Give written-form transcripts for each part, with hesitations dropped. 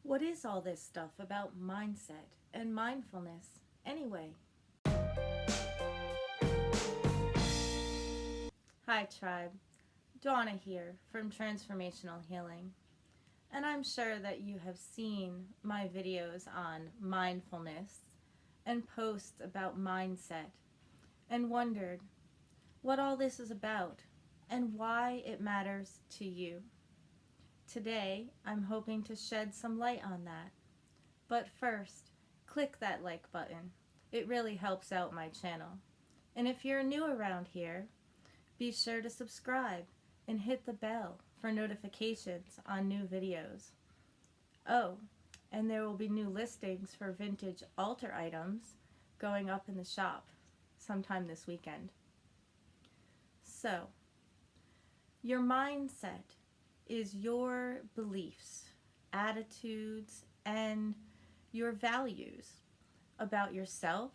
What is all this stuff about mindset and mindfulness anyway? Hi, tribe. Dawna here from Transformational Healing. And I'm sure that you have seen my videos on mindfulness and posts about mindset and wondered what all this is about and why it matters to you. Today, I'm hoping to shed some light on that. But first, click that like button. It really helps out my channel. And if you're new around here, be sure to subscribe and hit the bell for notifications on new videos. Oh, and there will be new listings for vintage altar items going up in the shop sometime this weekend. So, your mindset is your beliefs, attitudes, and your values about yourself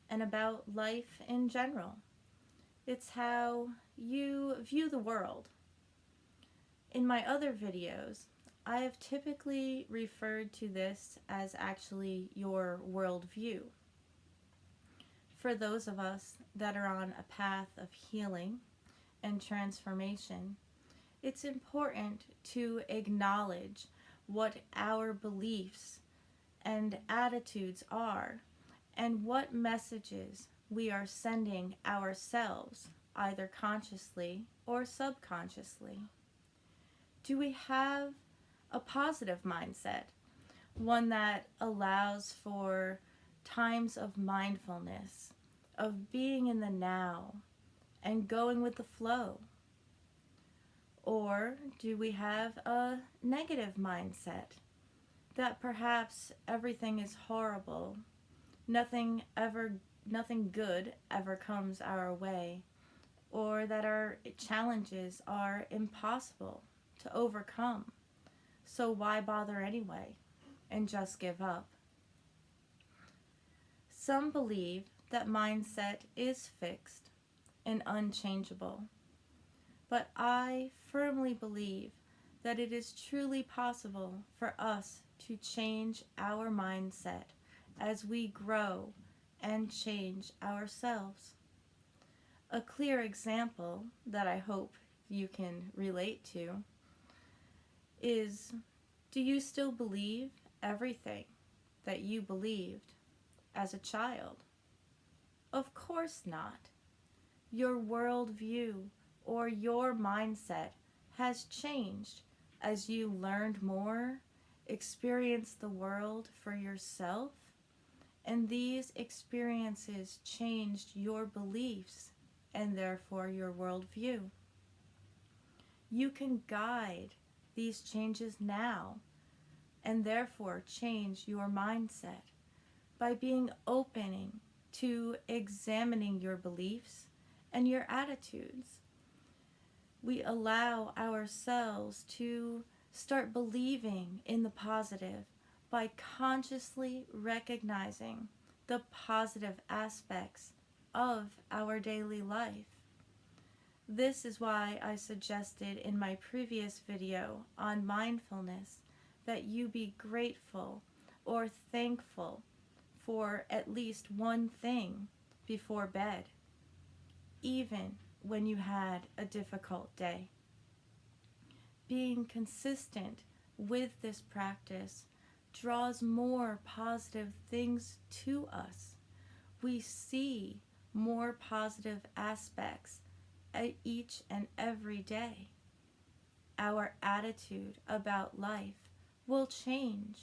and about life in general. It's how you view the world. In my other videos, I have typically referred to this as actually your worldview. For those of us that are on a path of healing and transformation, it's important to acknowledge what our beliefs and attitudes are and what messages we are sending ourselves, either consciously or subconsciously. Do we have a positive mindset, one that allows for times of mindfulness, of being in the now and going with the flow? Or do we have a negative mindset that perhaps everything is horrible, nothing good ever comes our way, or that our challenges are impossible to overcome, so why bother anyway and just give up? Some believe that mindset is fixed and unchangeable. But I firmly believe that it is truly possible for us to change our mindset as we grow and change ourselves. A clear example that I hope you can relate to is, do you still believe everything that you believed as a child? Of course not. Your worldview or your mindset has changed as you learned more, experienced the world for yourself, and these experiences changed your beliefs and therefore your worldview. You can guide these changes now and therefore change your mindset by being open to examining your beliefs and your attitudes. We allow ourselves to start believing in the positive by consciously recognizing the positive aspects of our daily life. This is why I suggested in my previous video on mindfulness that you be grateful or thankful for at least one thing before bed, even when you had a difficult day. Being consistent with this practice draws more positive things to us. We see more positive aspects each and every day. Our attitude about life will change.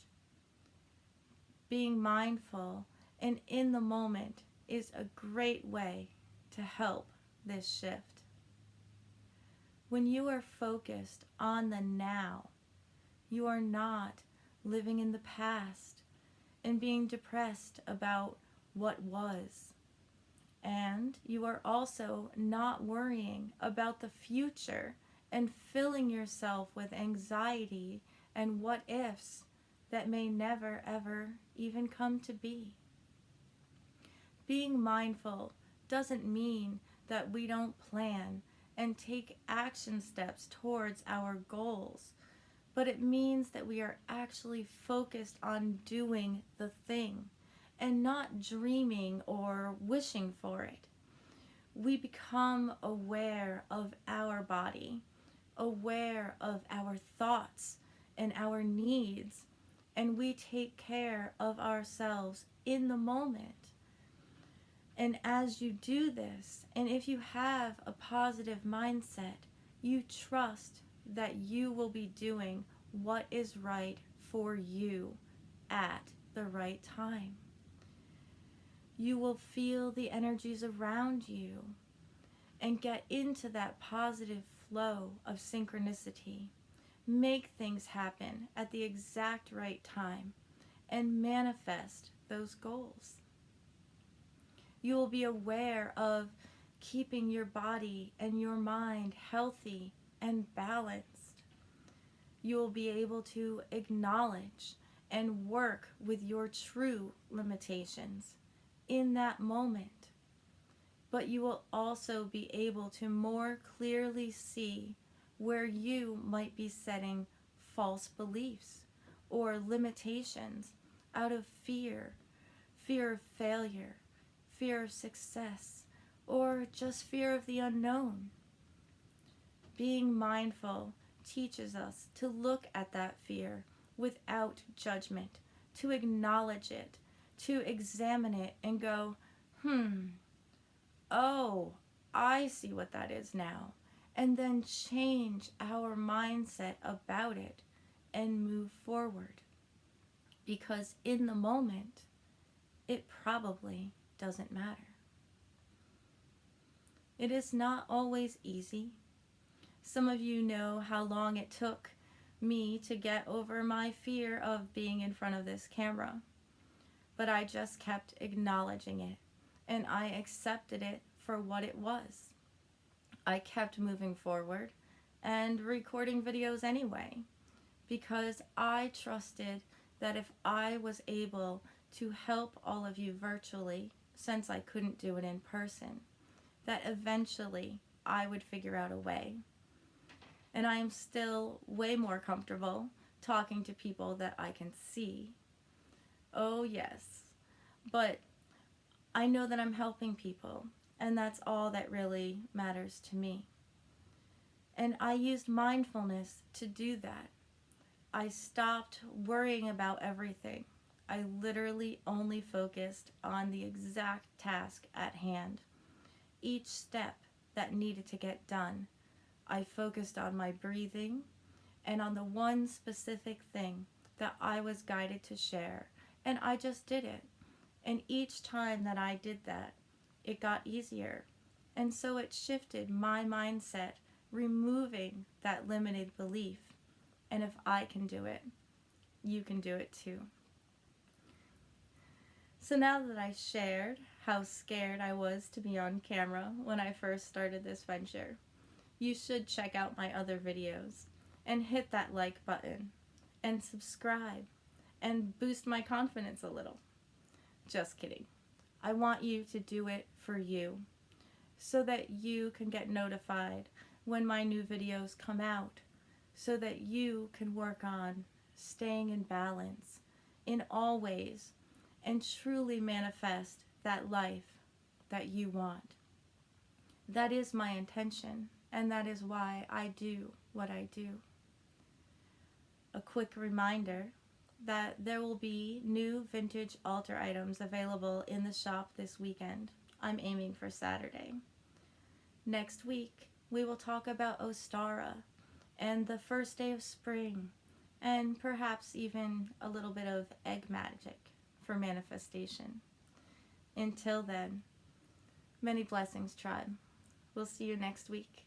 Being mindful and in the moment is a great way to help this shift. When you are focused on the now, you are not living in the past and being depressed about what was. And you are also not worrying about the future and filling yourself with anxiety and what ifs that may never ever even come to be. Being mindful doesn't mean that we don't plan and take action steps towards our goals, but it means that we are actually focused on doing the thing and not dreaming or wishing for it. We become aware of our body, aware of our thoughts and our needs, and we take care of ourselves in the moment. And as you do this, and if you have a positive mindset, you trust that you will be doing what is right for you at the right time. You will feel the energies around you and get into that positive flow of synchronicity. Make things happen at the exact right time and manifest those goals. You will be aware of keeping your body and your mind healthy and balanced. You will be able to acknowledge and work with your true limitations in that moment. But you will also be able to more clearly see where you might be setting false beliefs or limitations out of fear of failure, fear of success, or just fear of the unknown. Being mindful teaches us to look at that fear without judgment, to acknowledge it, to examine it and go, oh, I see what that is now, and then change our mindset about it and move forward. Because in the moment, it probably doesn't matter. It is not always easy. Some of you know how long it took me to get over my fear of being in front of this camera. But I just kept acknowledging it, and I accepted it for what it was. I kept moving forward and recording videos anyway, because I trusted that if I was able to help all of you virtually, since I couldn't do it in person, that eventually I would figure out a way. And I am still way more comfortable talking to people that I can see. Oh yes, but I know that I'm helping people, and that's all that really matters to me. And I used mindfulness to do that. I stopped worrying about everything. I literally only focused on the exact task at hand. Each step that needed to get done, I focused on my breathing and on the one specific thing that I was guided to share, and I just did it. And each time that I did that, it got easier. And so it shifted my mindset, removing that limited belief. And if I can do it, you can do it too. So now that I shared how scared I was to be on camera when I first started this venture, you should check out my other videos and hit that like button and subscribe and boost my confidence a little. Just kidding. I want you to do it for you so that you can get notified when my new videos come out, so that you can work on staying in balance in all ways and truly manifest that life that you want. That is my intention, and that is why I do what I do. A quick reminder that there will be new vintage altar items available in the shop this weekend. I'm aiming for Saturday. Next week, we will talk about Ostara and the first day of spring, and perhaps even a little bit of egg magic for manifestation. Until then, many blessings, tribe. We'll see you next week.